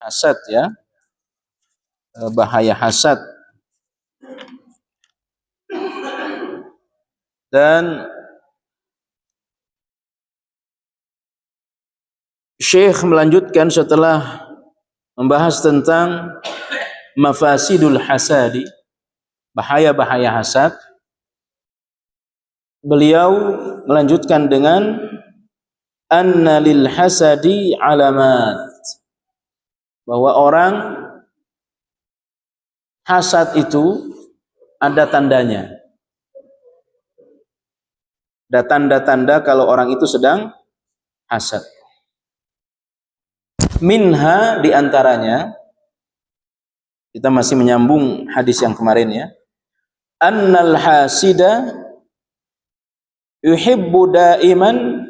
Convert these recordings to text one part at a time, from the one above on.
hasad ya, bahaya hasad. Dan Syekh melanjutkan setelah membahas tentang mafasidul hasadi, bahaya-bahaya hasad. Beliau melanjutkan dengan anna lil hasadi alamat, bahwa orang hasad itu ada tandanya. Ada tanda-tanda kalau orang itu sedang hasad. Minha, diantaranya, kita masih menyambung hadis yang kemarin ya, annal hasida yuhibbu daiman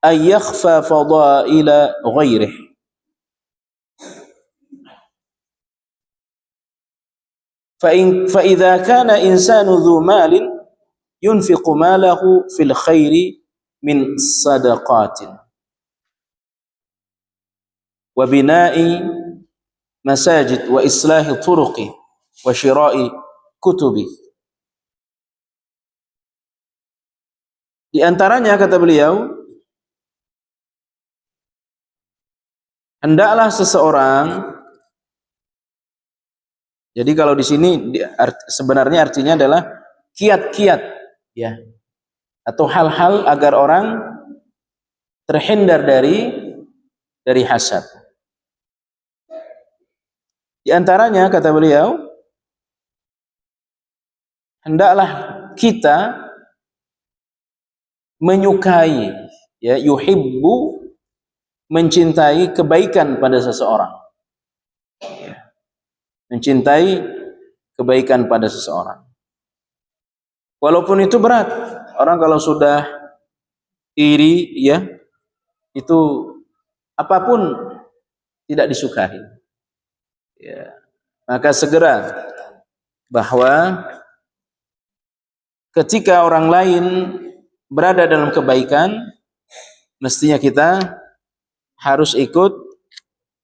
ayyakhfa fadaila ghairih. Fa idza kana insanu dhu malin yunfiqu malahu fil khairi min sadaqatin wa bina'i masajid wa islahi turuqi wa syira'i kutubi. Di antaranya, kata beliau, hendaklah seseorang, jadi kalau di sini sebenarnya artinya adalah kiat-kiat ya, atau hal-hal agar orang terhindar dari hasad. Di antaranya, kata beliau, hendaklah kita menyukai ya, yuhibbu, mencintai kebaikan pada seseorang ya, mencintai kebaikan pada seseorang walaupun itu berat. Orang kalau sudah iri ya, itu apapun tidak disukai ya. Maka segera bahwa ketika orang lain berada dalam kebaikan, mestinya kita harus ikut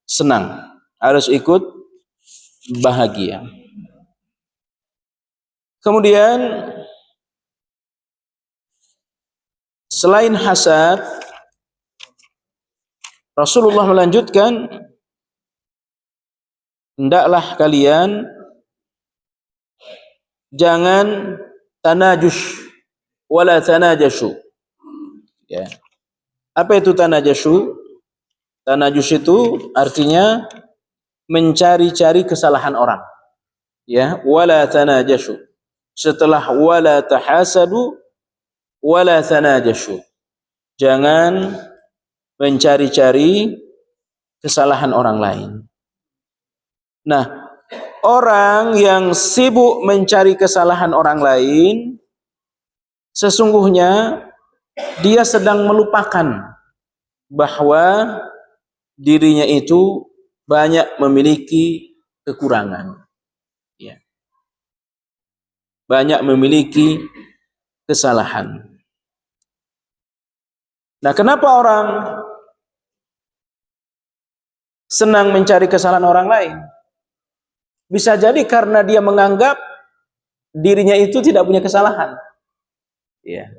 senang, harus ikut bahagia. Kemudian selain hasad, Rasulullah melanjutkan, hendaklah kalian jangan tanajush wala tanajashu ya. Apa itu tanajashu? Tanajush itu artinya mencari-cari kesalahan orang ya. Wala tanajashu, setelah wala tahasadu wala tanajashu, jangan mencari-cari kesalahan orang lain. Nah, orang yang sibuk mencari kesalahan orang lain, sesungguhnya dia sedang melupakan bahwa dirinya itu banyak memiliki kekurangan ya, banyak memiliki kesalahan. Nah, kenapa orang senang mencari kesalahan orang lain? Bisa jadi karena dia menganggap dirinya itu tidak punya kesalahan ya.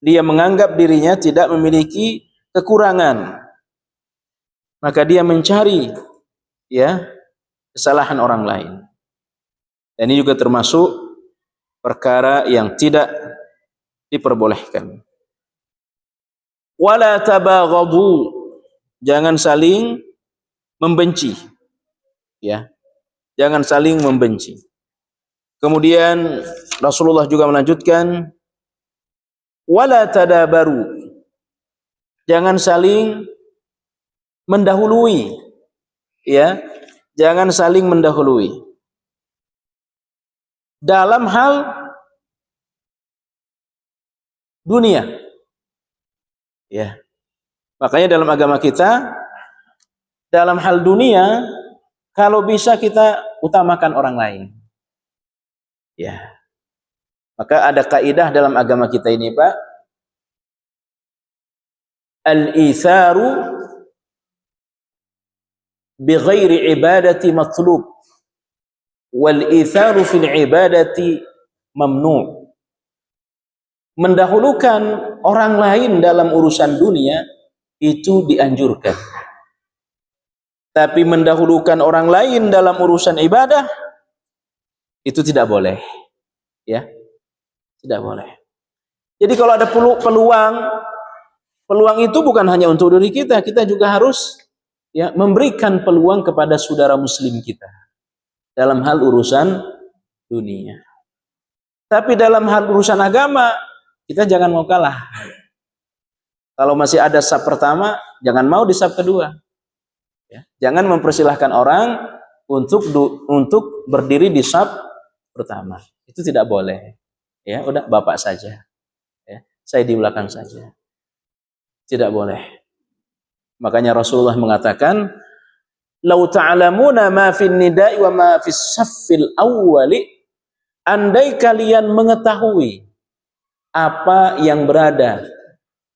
Dia menganggap dirinya tidak memiliki kekurangan, maka dia mencari ya kesalahan orang lain. Dan ini juga termasuk perkara yang tidak diperbolehkan. Wala tabaghadu, jangan saling membenci ya, jangan saling membenci. Kemudian Rasulullah juga melanjutkan, wala tadabaru, jangan saling mendahului ya, jangan saling mendahului dalam hal dunia ya. Makanya dalam agama kita, dalam hal dunia, kalau bisa kita utamakan orang lain ya. Maka ada kaidah dalam agama kita ini, Pak, al-itharu bighairi ibadati matlub wal itharu fil ibadati mamnu'. Mendahulukan orang lain dalam urusan dunia itu dianjurkan, tapi mendahulukan orang lain dalam urusan ibadah itu tidak boleh, ya, tidak boleh. Jadi kalau ada peluang itu bukan hanya untuk diri kita, kita juga harus ya memberikan peluang kepada saudara muslim kita dalam hal urusan dunia. Tapi dalam hal urusan agama kita jangan mau kalah. Kalau masih ada saf pertama, jangan mau di saf kedua. Ya. Jangan mempersilahkan orang untuk berdiri di saf pertama. Itu tidak boleh. Ya, udah bapak saja. Ya, saya di belakang saja. Tidak boleh. Makanya Rasulullah mengatakan, "Lau ta'lamuna ma fin nida'i wa ma fis saffil awwali", andai kalian mengetahui apa yang berada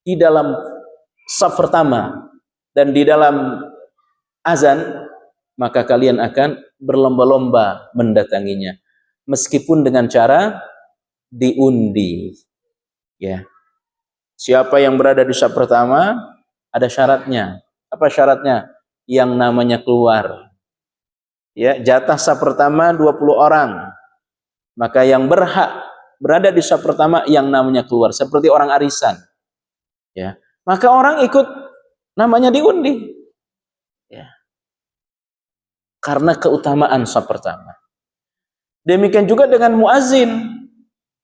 di dalam saf pertama dan di dalam azan, maka kalian akan berlomba-lomba mendatanginya, meskipun dengan cara diundi. Ya, siapa yang berada di saf pertama ada syaratnya. Apa syaratnya? Yang namanya keluar. Ya, jatah saf pertama 20 orang. Maka yang berhak berada di saf pertama yang namanya keluar, seperti orang arisan. Ya, maka orang ikut namanya diundi. Ya. Karena keutamaan saf pertama. Demikian juga dengan muazin.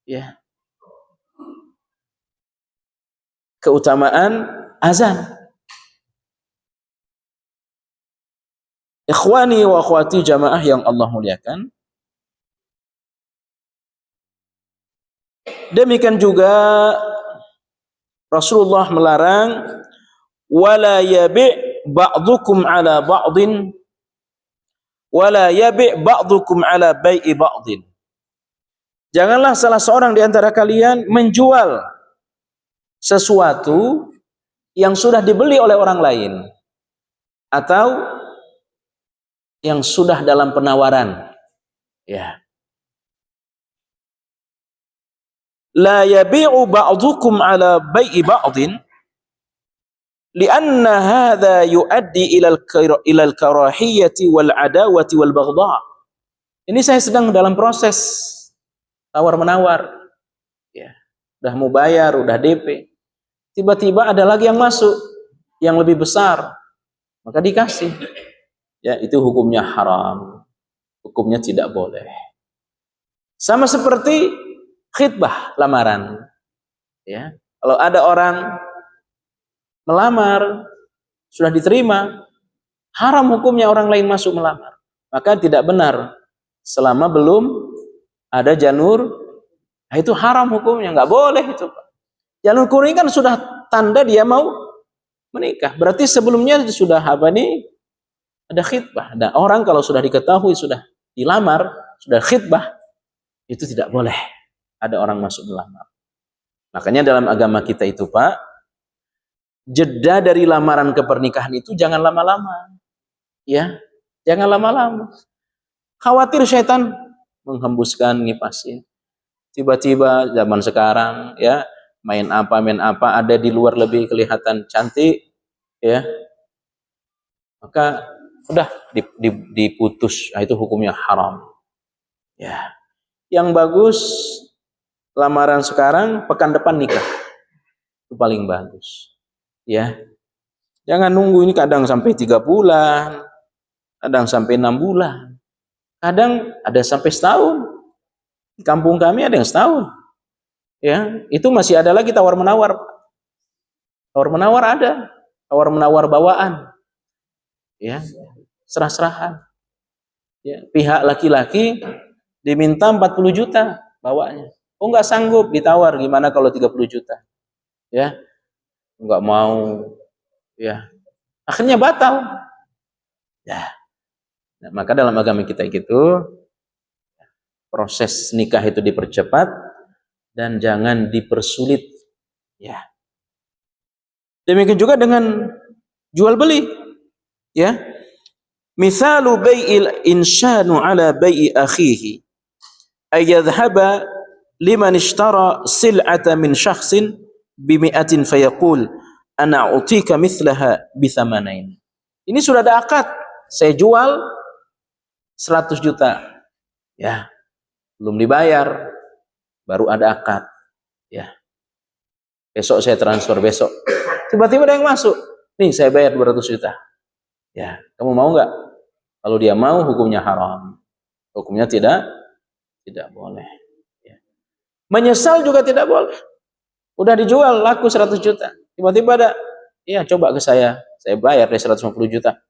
Ya. Keutamaan azan. Ikhwani wa akhwati jamaah yang Allah muliakan. Demikian juga Rasulullah melarang wala yabi' ba'dukum ala ba'din wala yabi' ba'dukum ala bai'i ba'din. Janganlah salah seorang di antara kalian menjual sesuatu yang sudah dibeli oleh orang lain atau yang sudah dalam penawaran. Ya. La yabi'u ba'dukum ala bai'i ba'din lianna hadha yuaddi ila al-karahiyyati wal adawati wal baghdha. Ini saya sedang dalam proses tawar-menawar. Ya. Udah mau bayar, udah DP. Tiba-tiba ada lagi yang masuk yang lebih besar. Maka dikasih. Ya, itu hukumnya haram. Hukumnya tidak boleh. Sama seperti khitbah lamaran. Ya, kalau ada orang melamar sudah diterima, haram hukumnya orang lain masuk melamar. Maka tidak benar selama belum ada janur. Nah, itu haram hukumnya, nggak boleh itu. Janur kuning kan sudah tanda dia mau menikah. Berarti sebelumnya sudah apa nih? Ada khitbah. Dan orang kalau sudah diketahui sudah dilamar, sudah khitbah, itu tidak boleh ada orang masuk melamar. Makanya dalam agama kita itu, Pak, jeda dari lamaran ke pernikahan itu jangan lama-lama. Ya, jangan lama-lama. Khawatir syaitan menghembuskan, ngipasin. Tiba-tiba zaman sekarang ya, main apa ada di luar lebih kelihatan cantik, ya. Maka udah diputus. Nah, itu hukumnya haram. Ya. Yang bagus lamaran sekarang, pekan depan nikah. Itu paling bagus. Ya. Jangan nunggu, ini kadang sampai 3 bulan, kadang sampai 6 bulan. Kadang ada sampai setahun. Di kampung kami ada yang setahun. Ya, itu masih ada lagi tawar-menawar. Tawar-menawar ada. Tawar-menawar bawaan. Ya, serah-serahan. Ya, pihak laki-laki diminta 40 juta bawanya. Oh, nggak sanggup, ditawar, gimana kalau 30 juta? Ya, nggak mau. Ya, akhirnya batal. Ya, nah, maka dalam agama kita gitu, proses nikah itu dipercepat dan jangan dipersulit. Ya, demikian juga dengan jual beli. Ya, Misalu bai'il insanu ala bai'i akhihi ay yadhhaba liman ishtara sil'ata min syakhsin bimi'atin fayaqul ana utika mithlaha bithamanain. Ini sudah ada akad, saya jual 100 juta. Ya, belum dibayar, baru ada akad. Ya. Besok saya transfer besok. Tiba-tiba ada yang masuk. Nih, saya bayar 200 juta. Ya, kamu mau nggak? Kalau dia mau, hukumnya haram. Hukumnya tidak boleh. Ya. Menyesal juga tidak boleh. Udah dijual laku 100 juta. Tiba-tiba ada, ya coba ke saya bayar deh 150 juta.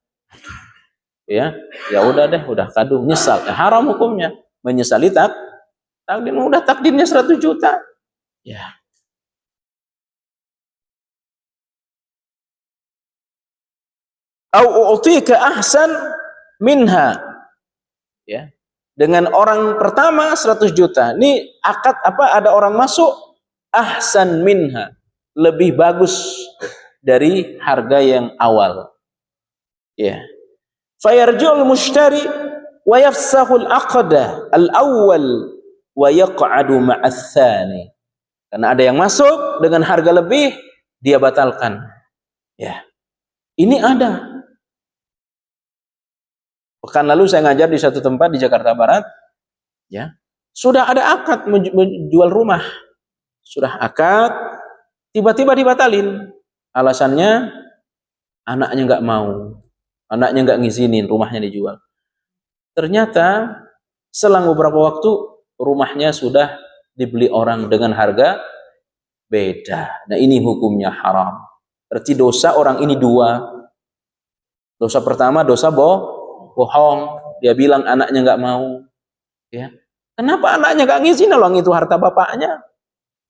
Ya udah deh, udah kadung, nyesal. Haram hukumnya. Menyesali takdir, udah takdirnya 100 juta. Ya. Au u'tika ahsan minha. Ya. Dengan orang pertama 100 juta. Ini akad apa? Ada orang masuk ahsan minha, lebih bagus dari harga yang awal. Ya. Fayarji'ul mushtari wa yafsahul aqda al-awwal wa yaq'adu ma'ats tsani. Karena ada yang masuk dengan harga lebih, dia batalkan. Ya. Ini ada. Pekan lalu saya ngajar di satu tempat di Jakarta Barat, ya. Sudah ada akad menjual rumah. Sudah akad, tiba-tiba dibatalin. Alasannya anaknya nggak mau. Anaknya nggak ngizinin rumahnya dijual. Ternyata selang beberapa waktu rumahnya sudah dibeli orang dengan harga beda. Nah, ini hukumnya haram. Berarti dosa orang ini dua. Dosa pertama dosa bohong. Dia bilang anaknya nggak mau. Ya. Kenapa anaknya nggak ngizinin? Loh, itu harta bapaknya.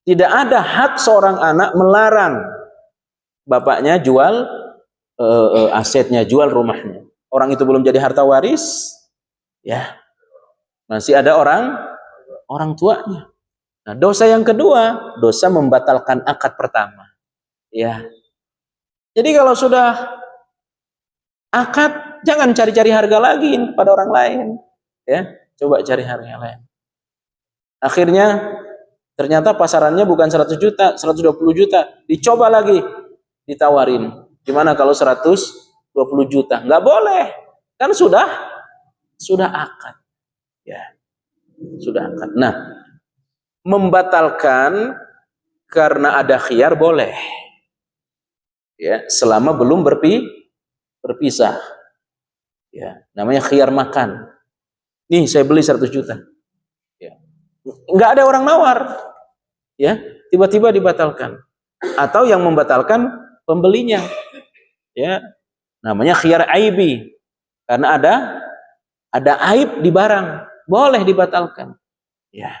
Tidak ada hak seorang anak melarang bapaknya jual asetnya, jual rumahnya. Orang itu belum jadi harta waris, ya masih ada orang tuanya. Nah, dosa yang kedua, dosa membatalkan akad pertama. Ya. Jadi kalau sudah akad, jangan cari-cari harga lagi pada orang lain. Ya, coba cari harga lain. Akhirnya ternyata pasarannya bukan 100 juta, 120 juta. Dicoba lagi, ditawarin. Gimana kalau 120 juta? Nggak boleh. Kan sudah akad. Ya. Sudah akad. Nah, membatalkan karena ada khiyar boleh. Ya, selama belum berpisah. Ya, namanya khiyar makan. Nih, saya beli 100 juta. Ya. Nggak ada orang nawar. Ya, tiba-tiba dibatalkan. Atau yang membatalkan pembelinya. Ya, namanya khiyar aibi. Karena ada aib di barang, boleh dibatalkan. Ya.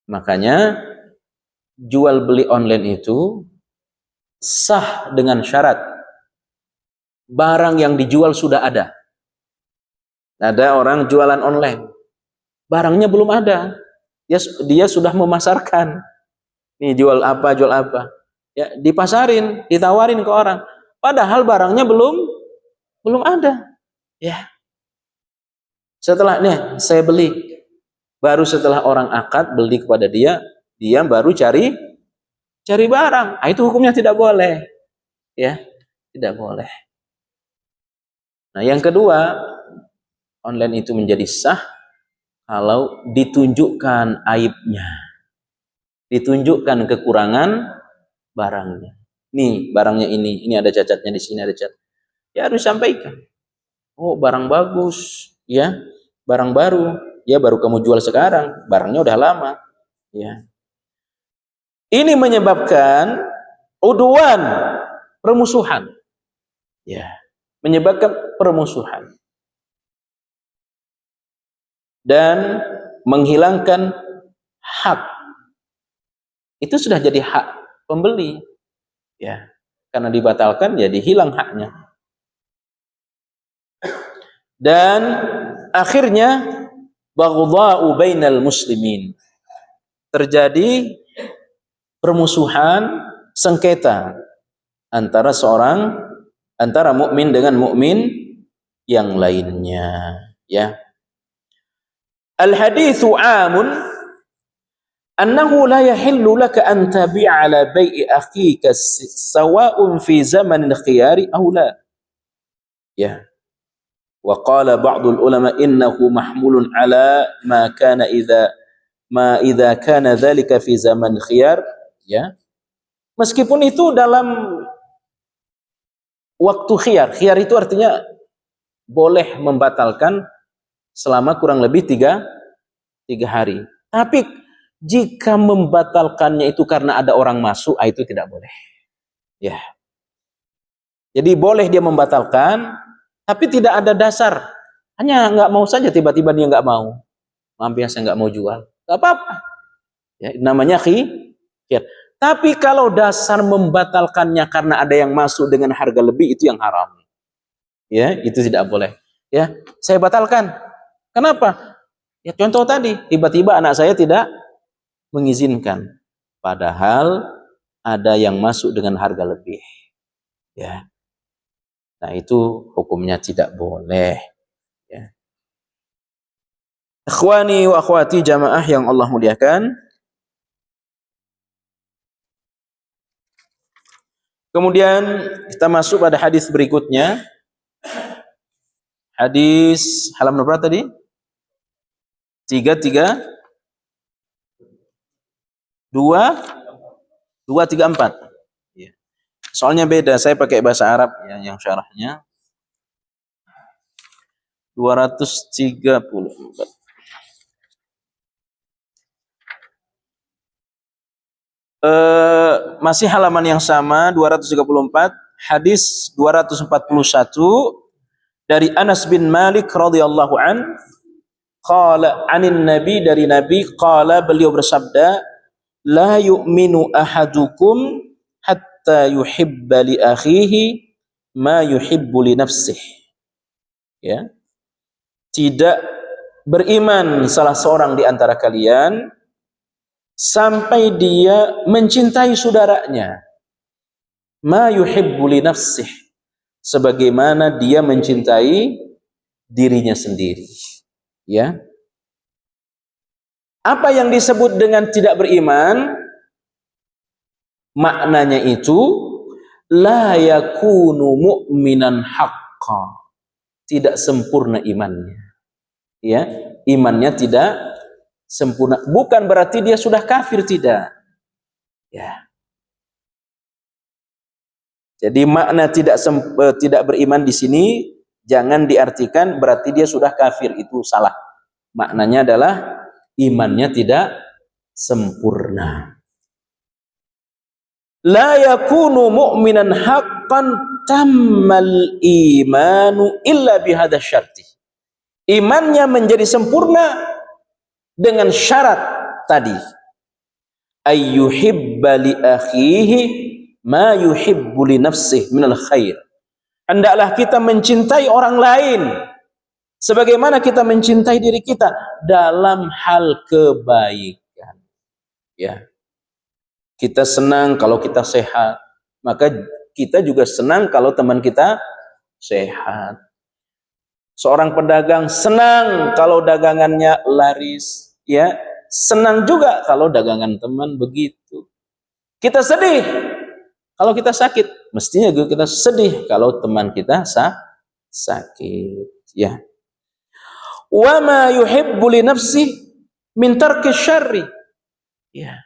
Makanya jual beli online itu sah dengan syarat barang yang dijual sudah ada. Ada orang jualan online, barangnya belum ada. Dia sudah memasarkan. Nih jual apa? Ya, dipasarin, ditawarin ke orang. Padahal barangnya belum ada. Ya. Setelah saya beli, baru setelah orang akad beli kepada dia baru cari barang. Nah, itu hukumnya tidak boleh. Ya, tidak boleh. Nah, yang kedua, online itu menjadi sah kalau ditunjukkan aibnya. Ditunjukkan kekurangan barangnya. Nih, barangnya ini ada cacatnya di sini, ada cacat. Ya harus sampaikan. Oh, barang bagus, ya. Barang baru, ya baru kamu jual sekarang, barangnya udah lama. Ya. Ini menyebabkan udwan, permusuhan. Ya, menyebabkan permusuhan. Dan menghilangkan hak. Itu sudah jadi hak pembeli. Ya, karena dibatalkan jadi hilang haknya. Dan akhirnya baghdha'u bainal muslimin. Terjadi permusuhan, sengketa antara mukmin dengan mukmin yang lainnya. Ya. Al-haditsu 'amun annahu la yahillu laka an tabi'a ala bai'i akhika sawa'un fi zamanin khiyari aw la. Ya. Wa qala ba'dul ulama innahu mahmulun ala ma idza kana dzalika fi zaman khiyar, ya. Meskipun itu dalam waktu khiyar. Khiyar itu artinya boleh membatalkan selama kurang lebih tiga hari. Tapi jika membatalkannya itu karena ada orang masuk, itu tidak boleh. Ya. Jadi boleh dia membatalkan, tapi tidak ada dasar. Hanya nggak mau saja, tiba-tiba dia nggak mau. Biasa nggak mau jual, nggak apa-apa. Ya, namanya khiyar. Tapi kalau dasar membatalkannya karena ada yang masuk dengan harga lebih, itu yang haram. Ya, itu tidak boleh. Ya, saya batalkan. Kenapa? Ya contoh tadi, tiba-tiba anak saya tidak mengizinkan, padahal ada yang masuk dengan harga lebih. Ya, nah itu hukumnya tidak boleh. Ya. Ikhwani wa akhwati jamaah yang Allah muliakan. Kemudian kita masuk pada hadis berikutnya. Hadis halaman berapa tadi? 234. Ya. Soalnya beda, saya pakai bahasa Arab ya, yang syarahnya 234. Masih halaman yang sama 234, hadis 241 dari Anas bin Malik radhiyallahu an, qala anin nabi, dari nabi, qala, beliau bersabda, la yu'minu ahadukum hatta yuhibba li akhihi ma yuhibbu li nafsihi. Ya. Tidak beriman salah seorang di antara kalian sampai dia mencintai saudaranya ma yuhibbu li nafsihi, sebagaimana dia mencintai dirinya sendiri. Ya. Apa yang disebut dengan tidak beriman? Maknanya itu la yakunu mu'minan haqqa, tidak sempurna imannya. Ya, imannya tidak sempurna. Bukan berarti dia sudah kafir, tidak. Ya. Jadi makna tidak beriman di sini jangan diartikan berarti dia sudah kafir, itu salah. Maknanya adalah imannya tidak sempurna. La yakunu mu'minan haqqan tammal imanu illa bihadha syarti. Imannya menjadi sempurna dengan syarat tadi. Ayyuhibba li akhihi ma yuhibbu li nafsihi minal khair. Hendaklah kita mencintai orang lain sebagaimana kita mencintai diri kita dalam hal kebaikan. Ya. Kita senang kalau kita sehat, maka kita juga senang kalau teman kita sehat. Seorang pedagang senang kalau dagangannya laris, ya. Senang juga kalau dagangan teman begitu. Kita sedih kalau kita sakit, mestinya juga kita sedih kalau teman kita sakit, ya. Wa ma yuhibbu li nafsi min tarki syarri. Ya.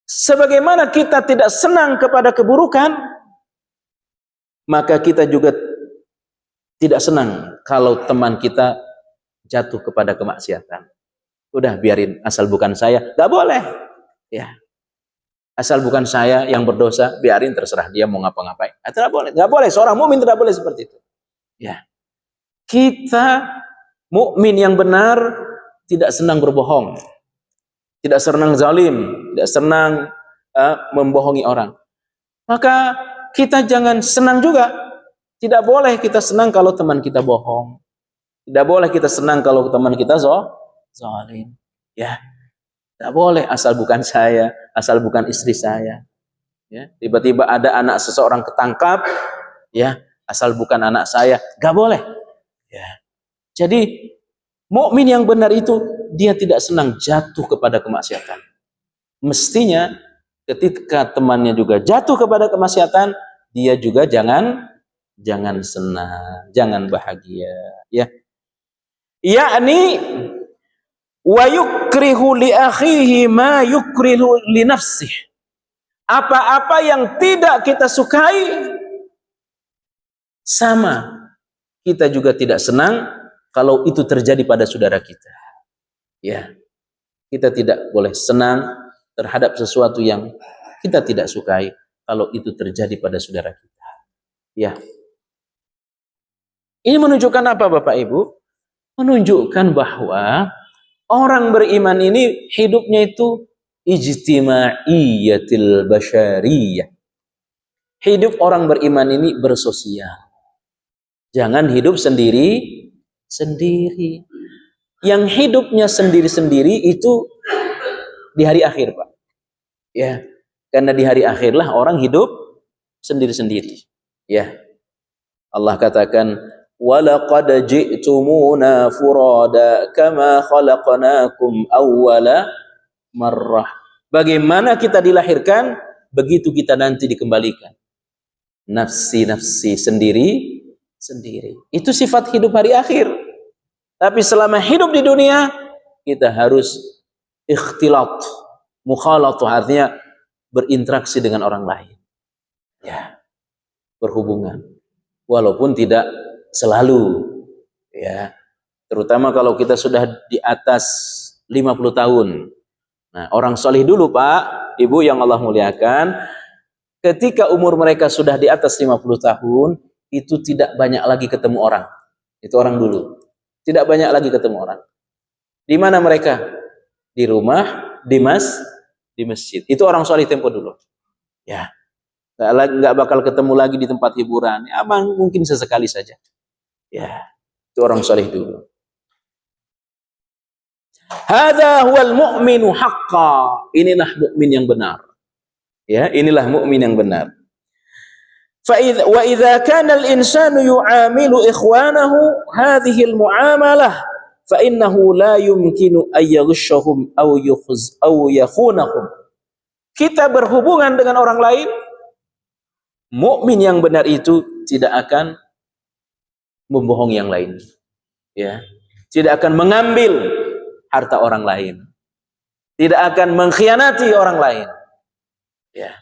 Sebagaimana kita tidak senang kepada keburukan, maka kita juga tidak senang kalau teman kita jatuh kepada kemaksiatan. Udah biarin, asal bukan saya, nggak boleh. Ya, asal bukan saya yang berdosa, biarin, terserah dia mau ngapa-ngapain. Tidak boleh, nggak boleh. Seorang mukmin tidak boleh seperti itu. Ya, kita mukmin yang benar tidak senang berbohong, tidak senang zalim, tidak senang membohongi orang. Maka kita jangan senang juga. Tidak boleh kita senang kalau teman kita bohong. Tidak boleh kita senang kalau teman kita zalim. Ya, tidak boleh, asal bukan saya, asal bukan istri saya. Ya, tiba-tiba ada anak seseorang ketangkap, ya, asal bukan anak saya, nggak boleh. Ya. Jadi mukmin yang benar itu dia tidak senang jatuh kepada kemaksiatan. Mestinya ketika temannya juga jatuh kepada kemaksiatan, dia juga jangan senang, jangan bahagia, ya. Yakni wa yukrihu li akhihi ma yukrihu li nafsihi. Apa-apa yang tidak kita sukai, sama kita juga tidak senang kalau itu terjadi pada saudara kita. Ya, kita tidak boleh senang terhadap sesuatu yang kita tidak sukai kalau itu terjadi pada saudara kita. Ya. Ini menunjukkan apa Bapak Ibu? Menunjukkan bahwa orang beriman ini hidupnya itu ijtimaiyatil basyariyah. Hidup orang beriman ini bersosial. Jangan hidup sendiri. Yang hidupnya sendiri-sendiri itu di hari akhir, Pak. Ya. Karena di hari akhirlah orang hidup sendiri-sendiri. Ya. Allah katakan, "Walaqad ji'tumuna furada kama khalaqnakum awwala marrah." Bagaimana kita dilahirkan, begitu kita nanti dikembalikan. Nafsi-nafsi sendiri. Itu sifat hidup hari akhir. Tapi selama hidup di dunia, kita harus ikhtilat, mukhalatah, artinya berinteraksi dengan orang lain. Ya, berhubungan. Walaupun tidak selalu. Ya, terutama kalau kita sudah di atas 50 tahun. Nah, orang soleh dulu Pak, Ibu yang Allah muliakan, ketika umur mereka sudah di atas 50 tahun, itu tidak banyak lagi ketemu orang. Itu orang dulu. Tidak banyak lagi ketemu orang. Di mana mereka? Di rumah, di masjid. Itu orang soleh tempo dulu. Ya, nggak bakal ketemu lagi di tempat hiburan. Ya, mungkin sesekali saja. Ya, itu orang soleh dulu. Hadza huwal mu'minu haqqa. Inilah mukmin yang benar. Ya, inilah mukmin yang benar. Wa idza kana al-insanu yu'amilu ikhwanahu hadhihi al-mu'amalah fa innahu la yumkinu ay yaghshahum aw yakhunahum. Kita berhubungan dengan orang lain, mukmin yang benar itu tidak akan membohongi yang lain. Ya. Tidak akan mengambil harta orang lain. Tidak akan mengkhianati orang lain. Ya.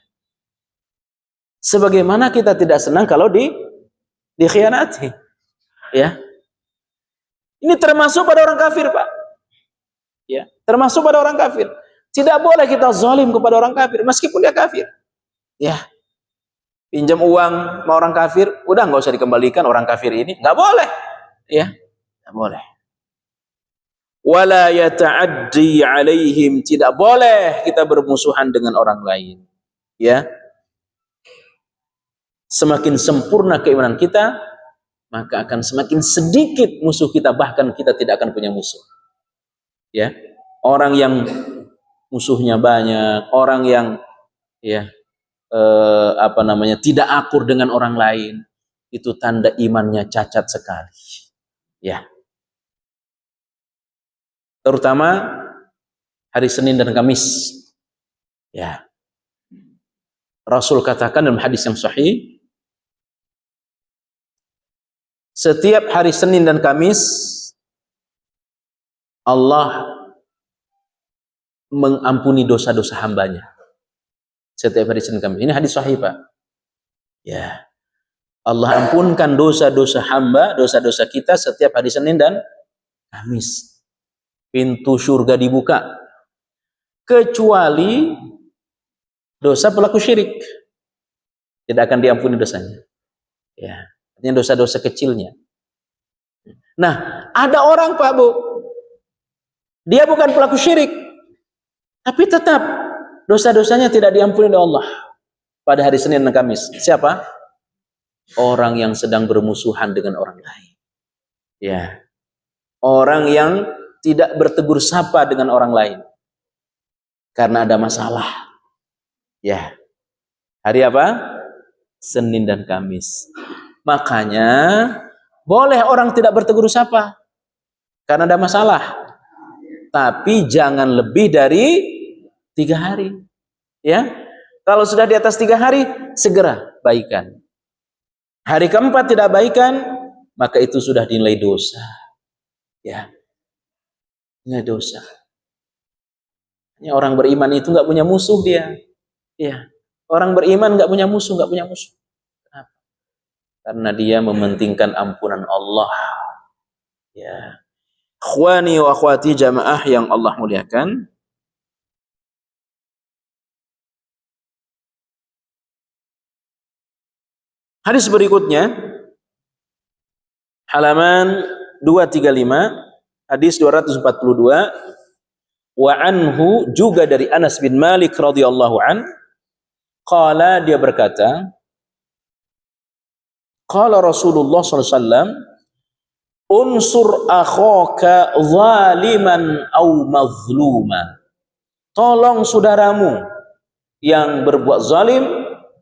Sebagaimana kita tidak senang kalau dikhianati. Ya. Ini termasuk pada orang kafir, Pak. Ya, termasuk pada orang kafir. Tidak boleh kita zalim kepada orang kafir meskipun dia kafir. Ya. Pinjam uang sama orang kafir, udah nggak usah dikembalikan orang kafir ini, nggak boleh. Ya. Nggak boleh. Wala yata'addi alaihim, tidak boleh kita bermusuhan dengan orang lain. Ya. Semakin sempurna keimanan kita, maka akan semakin sedikit musuh kita, bahkan kita tidak akan punya musuh. Ya, orang yang musuhnya banyak, orang yang tidak akur dengan orang lain, itu tanda imannya cacat sekali. Ya, terutama hari Senin dan Kamis. Ya, Rasul katakan dalam hadis yang sahih, setiap hari Senin dan Kamis Allah mengampuni dosa-dosa hambanya. Setiap hari Senin dan Kamis. Ini hadis sahih, Pak. Ya. Allah ampunkan dosa-dosa hamba, dosa-dosa kita setiap hari Senin dan Kamis. Pintu surga dibuka. Kecuali dosa pelaku syirik. Tidak akan diampuni dosanya. Ya. Artinya dosa-dosa kecilnya. Nah, ada orang Pak Bu, dia bukan pelaku syirik, tapi tetap dosa-dosanya tidak diampuni oleh Allah pada hari Senin dan Kamis. Siapa? Orang yang sedang bermusuhan dengan orang lain. Ya, orang yang tidak bertegur sapa dengan orang lain karena ada masalah. Ya, hari apa? Senin dan Kamis. Makanya Boleh orang tidak bertegur sapa karena ada masalah, tapi jangan lebih dari 3 hari. Ya, kalau sudah di atas 3 hari, segera baikan. Hari keempat tidak baikan, maka itu sudah dinilai dosa. Ya, dinilai dosa. Orang beriman itu nggak punya musuh dia. Ya, orang beriman nggak punya musuh, nggak punya musuh. Kenapa? Karena dia mementingkan ampunan Allah. Ya, ikhwani wa akhwati jamaah yang Allah muliakan. Hadis berikutnya, halaman 235, hadis 242. Wa anhu, juga dari Anas bin Malik radhiyallahu an, qala, dia berkata, qala Rasulullah sallallahu alaihi wasallam, unsur akhaka zaliman aw mazluma. Tolong saudaramu yang berbuat zalim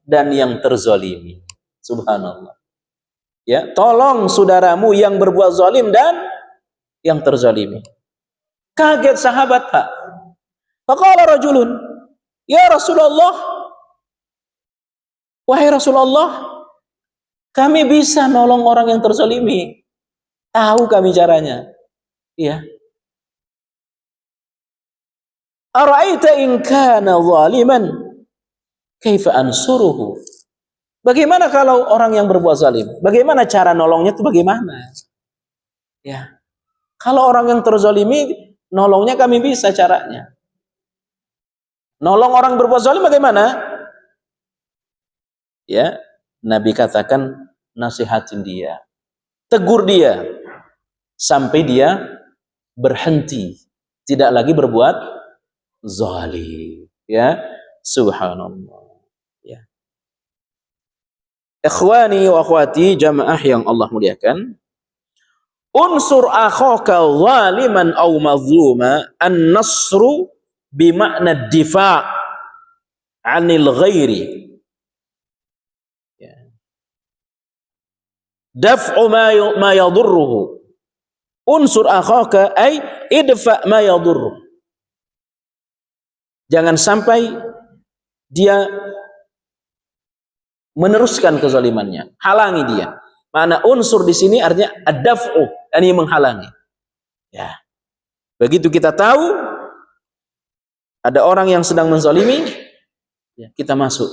dan yang terzalimi. Subhanallah. Ya, tolong saudaramu yang berbuat zalim dan yang terzalimi. Kaget sahabat, Pak. Faqala rajulun, ya Rasulullah, wahai Rasulullah, kami bisa nolong orang yang terzalimi. Tahu kami caranya. Ya. Ara'aita in kana zaliman, kaifa ansuruhu? Bagaimana kalau orang yang berbuat zalim? Bagaimana cara nolongnya itu bagaimana? Ya. Kalau orang yang terzalimi, nolongnya kami bisa caranya. Nolong orang berbuat zalim bagaimana? Ya, Nabi katakan, nasihatin dia, tegur dia sampai dia berhenti, tidak lagi berbuat zalim. Ya, subhanallah. Ya. Ikhwani wa akhwati jamaah yang Allah muliakan, unsur akhaka zaliman aw mazluma, an-nasru bima'na difa' anil ghairi. Ya. Daf'u ma yadurruhu. Unsur akhaka ay idfa' ma yadurruhu. Jangan sampai dia meneruskan kezalimannya, halangi dia. Mana unsur di sini artinya ad-daf'u, ini menghalangi. Ya. Begitu kita tahu ada orang yang sedang menzalimi, ya, kita masuk.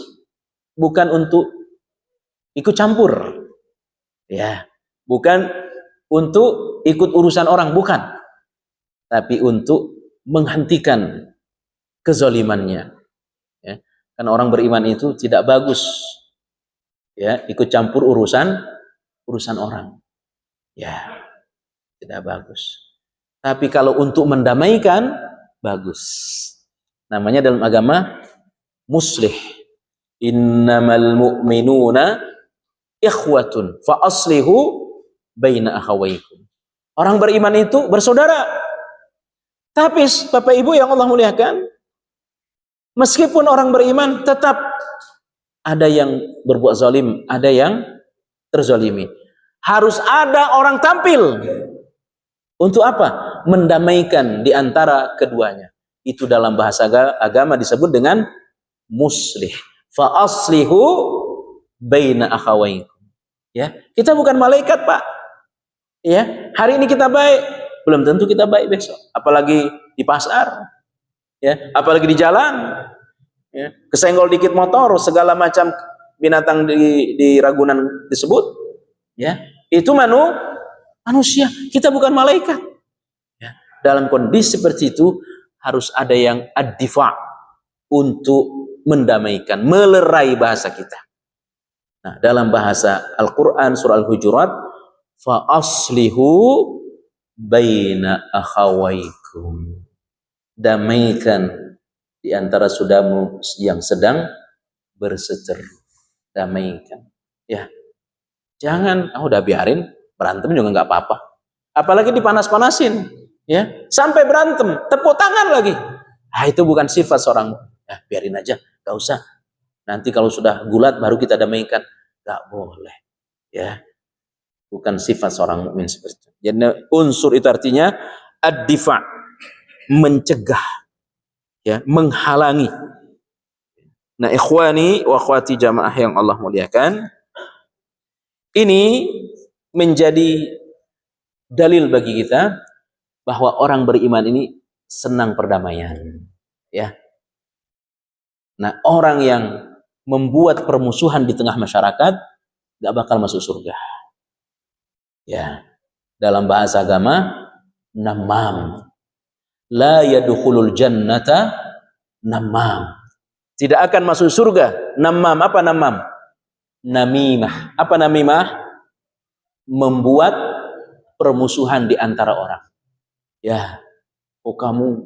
Bukan untuk ikut campur. Ya. Bukan untuk ikut urusan orang, bukan. Tapi untuk menghentikan kezalimannya. Ya. Karena orang beriman itu tidak bagus, ya, ikut campur urusan orang. Ya, tidak bagus. Tapi kalau untuk mendamaikan, bagus. Namanya dalam agama muslih. Innamal mu'minuna ikhwatun fa aslihu baina akhawaykum. Orang beriman itu bersaudara. Tapi Bapak Ibu yang Allah muliakan, meskipun orang beriman, tetap ada yang berbuat zalim, ada yang terzalimi. Harus ada orang tampil. Untuk apa? Mendamaikan di antara keduanya. Itu dalam bahasa agama disebut dengan muslih. Fa aslihu baina akhawaykum. Ya, kita bukan malaikat, Pak. Ya, hari ini kita baik, belum tentu kita baik besok. Apalagi di pasar, ya, apalagi di jalan. Ya, kesenggol dikit motor, segala macam binatang di Ragunan disebut. Ya, itu manusia. Kita bukan malaikat. Ya, dalam kondisi seperti itu harus ada yang ad-difa' untuk mendamaikan, melerai bahasa kita. Nah, dalam bahasa Al-Quran surah Al-Hujurat, fa aslihu baina akhawaykum. Damaikan di antara saudaramu yang sedang berseteru. Damaikan. Ya. Jangan, udah biarin, berantem juga nggak apa-apa. Apalagi dipanas-panasin, ya, sampai berantem, tepuk tangan lagi. Itu bukan sifat seorang. Ya, biarin aja, nggak usah. Nanti kalau sudah gulat baru kita damaikan. Nggak boleh. Ya. bukan sifat seorang mukmin seperti itu. Jadi unsur itu artinya ad-difa', mencegah, ya, menghalangi. Nah, ikhwani wa akhwati jamaah yang Allah muliakan, ini menjadi dalil bagi kita bahwa orang beriman ini senang perdamaian, ya. Nah, orang yang membuat permusuhan di tengah masyarakat gak bakal masuk surga. Ya, dalam bahasa agama, namam. La yadkhulul jannata namam. Tidak akan masuk surga. Namam, apa namam? Namimah. Apa namimah? Membuat permusuhan di antara orang. Ya, oh kamu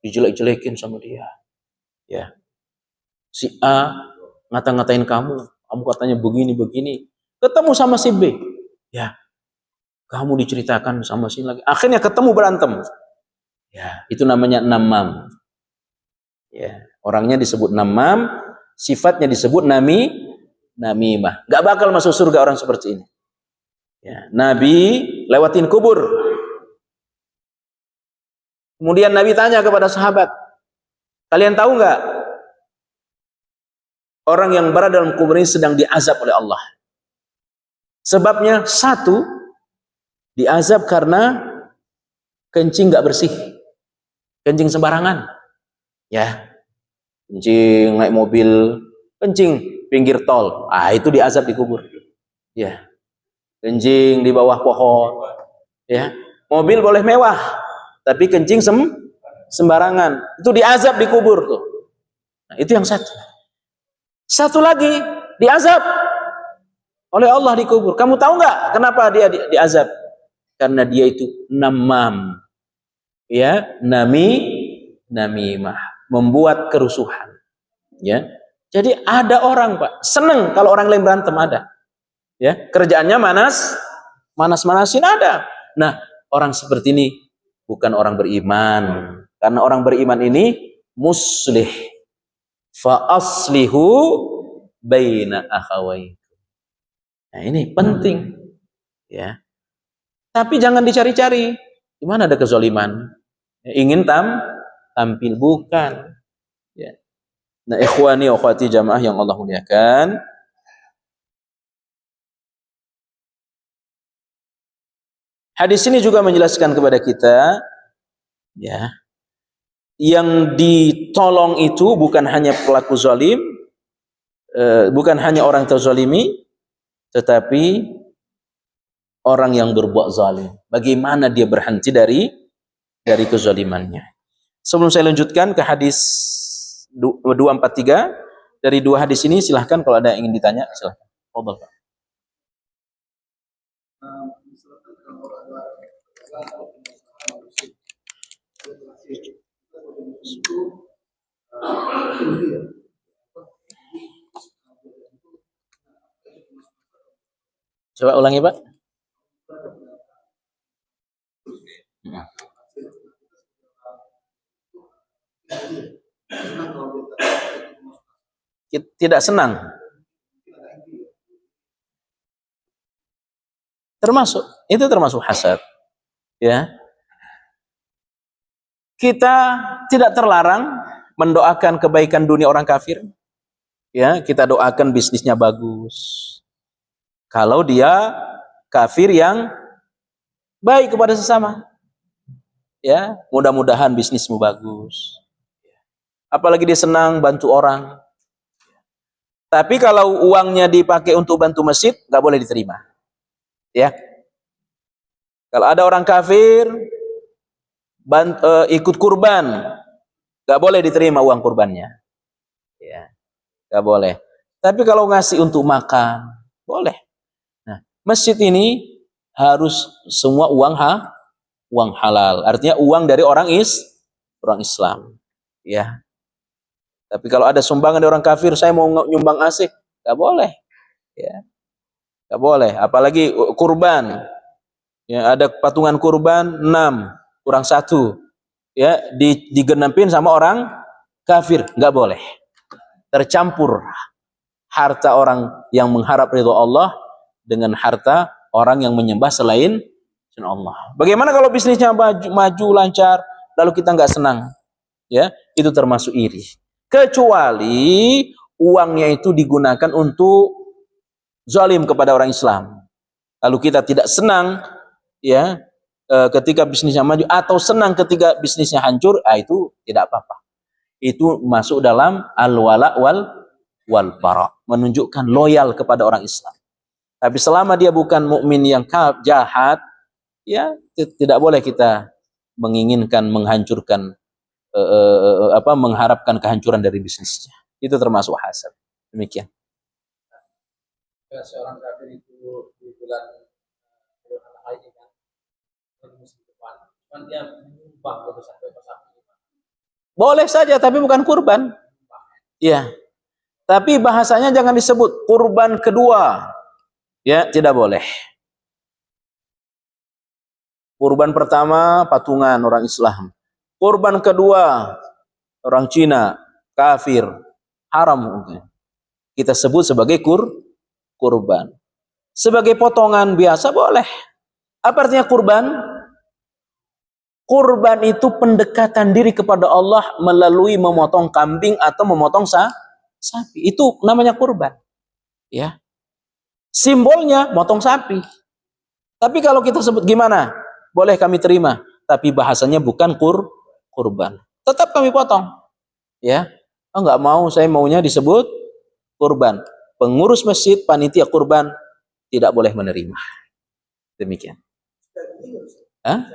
dijelek-jelekin sama dia. Ya, si A ngata-ngatain kamu katanya begini-begini. Ketemu sama si B. Ya, kamu diceritakan sama si lagi. Akhirnya ketemu berantem. Ya, itu namanya namam. Ya, orangnya disebut namam, sifatnya disebut namimah. Gak bakal masuk surga orang seperti ini. Ya, Nabi lewatin kubur. Kemudian Nabi tanya kepada sahabat, kalian tahu nggak orang yang berada dalam kubur ini sedang diazab oleh Allah? Sebabnya satu, diazab karena kencing nggak bersih, kencing sembarangan, ya, kencing naik mobil, kencing pinggir tol, itu diazab di kubur, ya, kencing di bawah pohon, ya, mobil boleh mewah, tapi kencing sembarangan, itu diazab di kubur tuh. Nah, itu yang satu. Satu lagi diazab oleh Allah di kubur. Kamu tahu nggak kenapa dia diazab? Karena dia itu namam, ya, namimah, membuat kerusuhan, ya. Jadi ada orang, Pak, seneng kalau orang lain berantem, ada, ya, kerjaannya manas-manasin, ada. Nah, orang seperti ini bukan orang beriman, karena orang beriman ini muslih, fa aslihu baina akhawaikum. Nah, ini penting, ya. Tapi jangan dicari-cari. Di mana ada kezaliman? Ingin tampil, bukan. Ya. Nah, ikhwani wa akhwati jamaah yang Allah muliakan, hadis ini juga menjelaskan kepada kita, ya, yang ditolong itu bukan hanya pelaku zalim, bukan hanya orang terzalimi, tetapi orang yang berbuat zalim. Bagaimana dia berhenti dari kezalimannya. Sebelum saya lanjutkan ke hadis 243, dari dua hadis ini silahkan kalau ada yang ingin ditanya, silahkan. Fadhal, Pak. Coba ulangi, Pak. Tidak senang. Termasuk hasad. Ya. Kita tidak terlarang mendoakan kebaikan dunia orang kafir. Ya, kita doakan bisnisnya bagus. Kalau dia kafir yang baik kepada sesama. Ya, mudah-mudahan bisnismu bagus. Apalagi dia senang bantu orang. Tapi kalau uangnya dipakai untuk bantu masjid, nggak boleh diterima. Ya, kalau ada orang kafir ikut kurban, nggak boleh diterima uang kurbannya. Ya, nggak boleh. Tapi kalau ngasih untuk makan, boleh. Nah, masjid ini harus semua uang halal. Artinya uang dari orang Islam. Ya. Tapi kalau ada sumbangan dari orang kafir, saya mau nyumbang AC, nggak boleh. Ya, nggak boleh. Apalagi kurban. Ya, ada patungan kurban 6 kurang 1. Ya, digenapin sama orang kafir, nggak boleh. Tercampur harta orang yang mengharap ridho Allah dengan harta orang yang menyembah selain Allah. Bagaimana kalau bisnisnya maju lancar, lalu kita nggak senang? Ya, itu termasuk iri. Kecuali uangnya itu digunakan untuk zalim kepada orang Islam. Lalu kita tidak senang, ya, ketika bisnisnya maju, atau senang ketika bisnisnya hancur, itu tidak apa-apa. Itu masuk dalam al-wala wal bara, menunjukkan loyal kepada orang Islam. Tapi selama dia bukan mukmin yang jahat, ya tidak boleh kita menginginkan menghancurkan mengharapkan kehancuran dari bisnisnya. Itu termasuk hasad. Demikian. Seorang kafir itu di bulan haji kan, dia menyumbang gitu sampai boleh saja, tapi bukan kurban. Iya. Tapi bahasanya jangan disebut kurban kedua. Ya, tidak boleh. Kurban pertama patungan orang Islam. Kurban kedua orang Cina, kafir, haram. Kita sebut sebagai kurban. Sebagai potongan biasa boleh. Apa artinya kurban? Kurban itu pendekatan diri kepada Allah melalui memotong kambing atau memotong sapi. Itu namanya kurban. Ya. Simbolnya motong sapi. Tapi kalau kita sebut gimana? Boleh kami terima, tapi bahasanya bukan kurban. Tetap kami potong. Ya. Oh, enggak mau, saya maunya disebut kurban. Pengurus masjid, panitia kurban tidak boleh menerima. Demikian. Hah?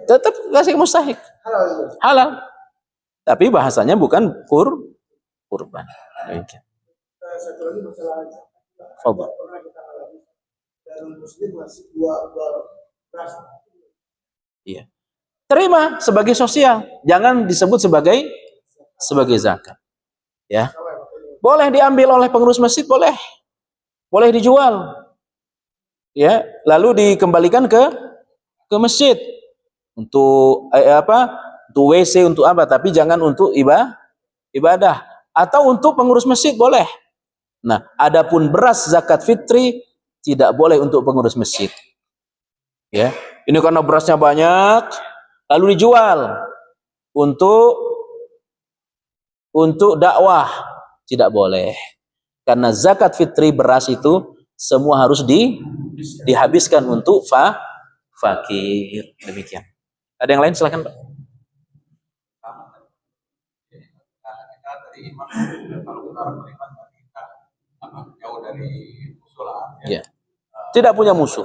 Tetap kasih mustahik. Halal. Tapi bahasanya bukan kurban. Demikian. Satu lagi masalah iya. Terima sebagai sosial, jangan disebut sebagai zakat. Ya. Boleh diambil oleh pengurus masjid, boleh. Boleh dijual. Ya, lalu dikembalikan ke masjid untuk untuk WC, untuk apa, tapi jangan untuk ibadah atau untuk pengurus masjid boleh. Nah, adapun beras zakat fitri tidak boleh untuk pengurus masjid. Ya, ini karena berasnya banyak lalu dijual untuk dakwah, tidak boleh. Karena zakat fitri beras itu semua harus dihabiskan untuk fakir. Demikian. Ada yang lain, silakan, Pak. Jauh dari musuh, ya. Tidak punya musuh.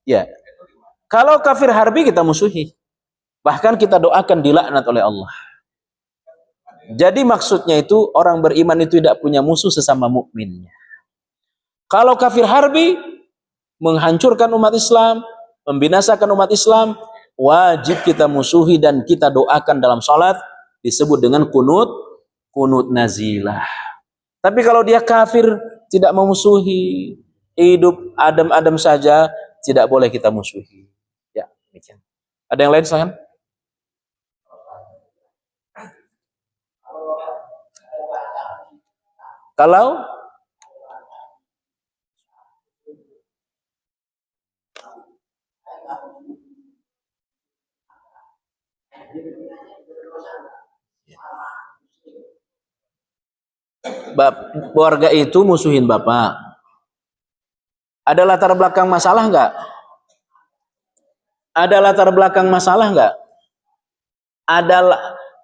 Ya. Kalau kafir harbi kita musuhi. Bahkan kita doakan dilaknat oleh Allah. Jadi maksudnya itu orang beriman itu tidak punya musuh sesama mukminnya. Kalau kafir harbi menghancurkan umat Islam, membinasakan umat Islam, wajib kita musuhi dan kita doakan dalam salat, disebut dengan kunut nazilah. Tapi kalau dia kafir, tidak memusuhi, hidup adem-adem saja, tidak boleh kita musuhi. Ya, demikian. Ada yang lain, silakan. Kalau keluarga itu musuhin bapak, ada latar belakang masalah nggak? Ada latar belakang masalah nggak? Ada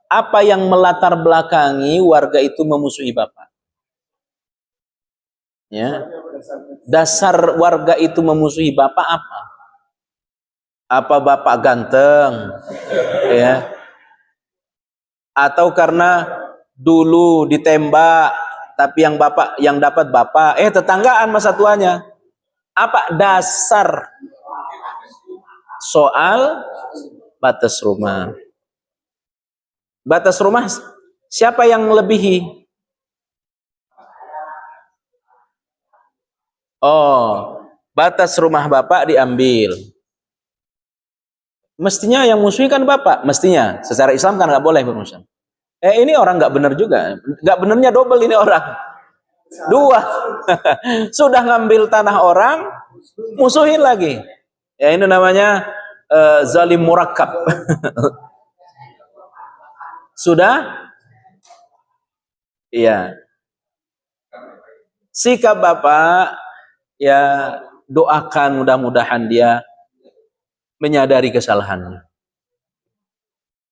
apa yang melatar belakangi warga itu memusuhi bapak? Ya. Dasar warga itu memusuhi bapak apa? Apa bapak ganteng? Ya. Atau karena dulu ditembak, tapi yang dapat bapak, tetanggaan masa tuanya. Apa dasar soal batas rumah? Batas rumah siapa yang melebihi? Oh, batas rumah bapak diambil. Mestinya yang musuhi kan bapak, mestinya. Secara Islam kan nggak boleh bermusuhan. Ini orang nggak benar juga. Nggak benernya double ini orang. Dua. Sudah ngambil tanah orang, musuhin lagi. Ya ini namanya zalim murakkab. Sudah? Iya. Sikap bapak, ya doakan mudah-mudahan dia menyadari kesalahannya.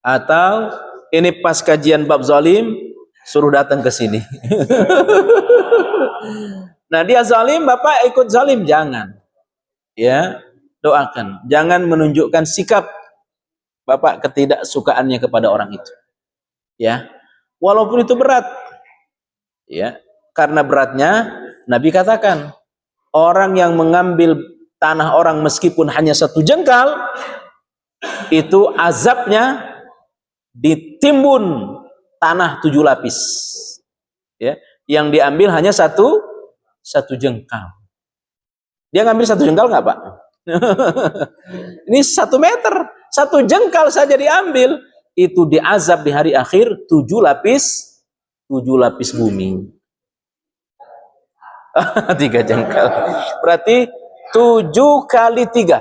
Atau ini pas kajian bab zalim, suruh datang ke sini. Nah dia zalim, bapak ikut zalim, jangan. Ya, doakan. Jangan menunjukkan sikap bapak ketidaksukaannya kepada orang itu. Ya, walaupun itu berat. Ya, karena beratnya Nabi katakan orang yang mengambil tanah orang meskipun hanya 1 jengkal itu azabnya ditimbun tanah 7 lapis. Ya, yang diambil hanya satu jengkal. Dia ngambil 1 jengkal nggak Pak? Ini 1 meter, 1 jengkal saja diambil, itu diazab di hari akhir 7 lapis bumi. 3 jengkal. Berarti 7 kali 3,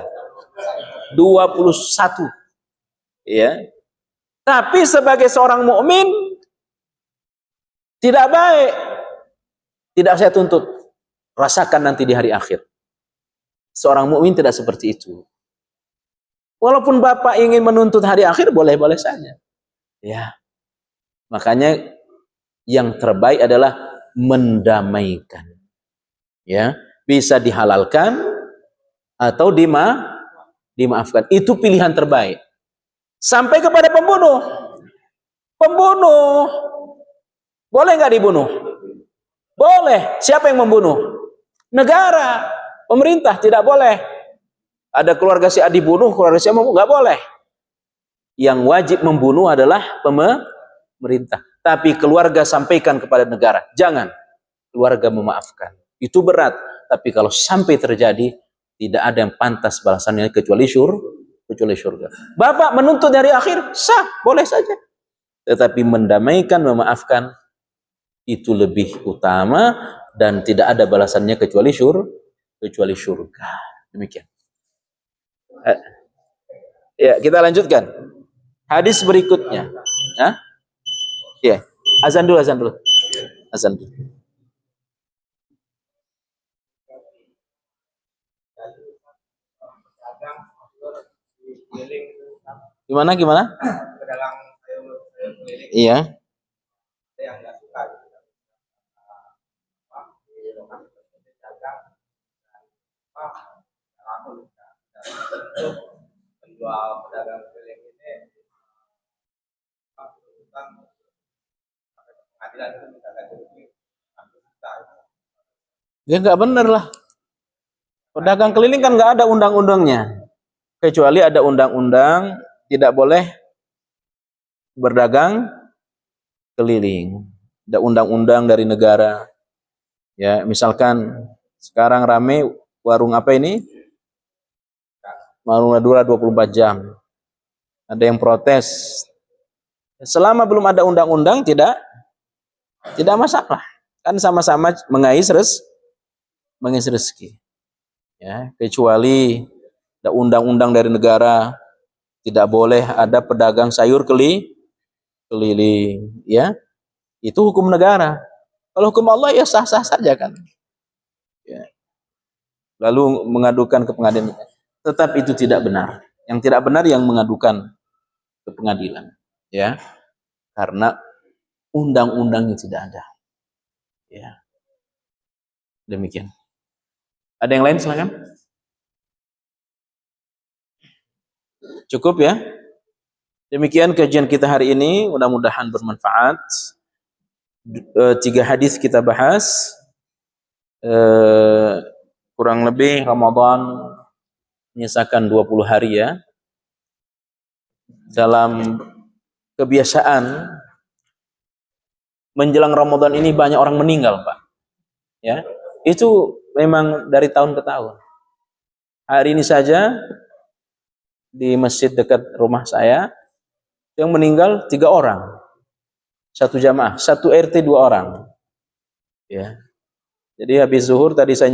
21. Ya. Tapi sebagai seorang mukmin tidak baik. Tidak saya tuntut. Rasakan nanti di hari akhir. Seorang mukmin tidak seperti itu. Walaupun Bapak ingin menuntut hari akhir, boleh-boleh saja. Ya. Makanya yang terbaik adalah mendamaikan. Ya, bisa dihalalkan atau dimaafkan. Itu pilihan terbaik. Sampai kepada pembunuh. Pembunuh boleh nggak dibunuh? Boleh. Siapa yang membunuh? Negara, pemerintah tidak boleh. Ada keluarga si A dibunuh, keluarga si A nggak boleh. Yang wajib membunuh adalah pemerintah. Tapi keluarga sampaikan kepada negara, jangan. Keluarga memaafkan. Itu berat, tapi kalau sampai terjadi tidak ada yang pantas balasannya kecuali surga. Bapak menuntut dari akhir sah, boleh saja. Tetapi mendamaikan, memaafkan itu lebih utama dan tidak ada balasannya kecuali surga. Demikian. Ya, kita lanjutkan. Hadis berikutnya. Hah? Ya, azan dulu. Gimana? Iya. Penjual pedagang keliling ini pengadilan itu minta ganti rugi. Ya nggak bener lah. Pedagang keliling kan nggak ada undang-undangnya. Kecuali ada undang-undang tidak boleh berdagang keliling. Ada undang-undang dari negara. Ya, misalkan sekarang rame warung apa ini? Warung Madura 24 jam. Ada yang protes. Selama belum ada undang-undang tidak masalah. Kan sama-sama mengais rezeki. Ya, kecuali ada undang-undang dari negara tidak boleh ada pedagang sayur keliling, ya. Itu hukum negara. Kalau hukum Allah ya sah-sah saja kan. Ya. Lalu mengadukan ke pengadilan. Tetap itu tidak benar. Yang tidak benar yang mengadukan ke pengadilan, ya. Karena undang-undangnya tidak ada. Ya. Demikian. Ada yang lain silakan. Cukup ya. Demikian kajian kita hari ini, mudah-mudahan bermanfaat. 3 hadis kita bahas. Kurang lebih Ramadan menyisakan 20 hari ya. Dalam kebiasaan menjelang Ramadan ini banyak orang meninggal, Pak. Ya. Itu memang dari tahun ke tahun. Hari ini saja di masjid dekat rumah saya yang meninggal 3 orang, satu jamaah, satu RT 2 orang. Ya, jadi habis zuhur tadi saya